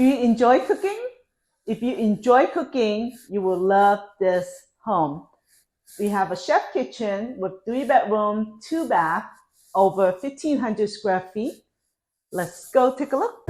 Do you enjoy cooking? If you enjoy cooking, you will love this home. We have a chef kitchen with 3 bedroom, 2 bath, over 1,500 square feet. Let's go take a look.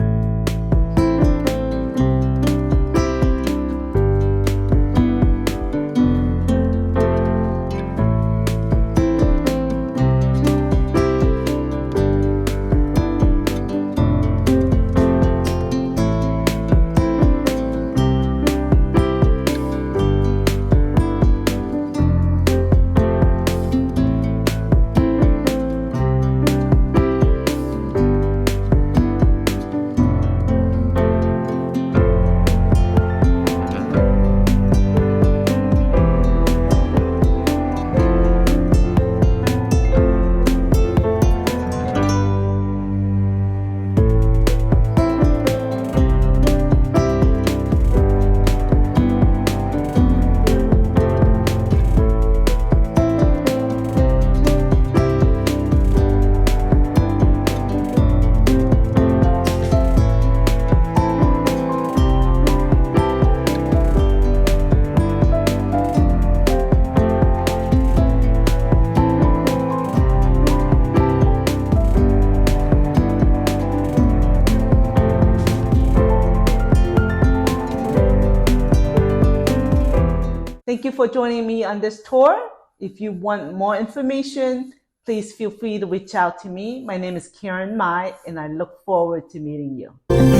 Thank you for joining me on this tour. If you want more information, please feel free to reach out to me. My name is Karen Mai, and I look forward to meeting you.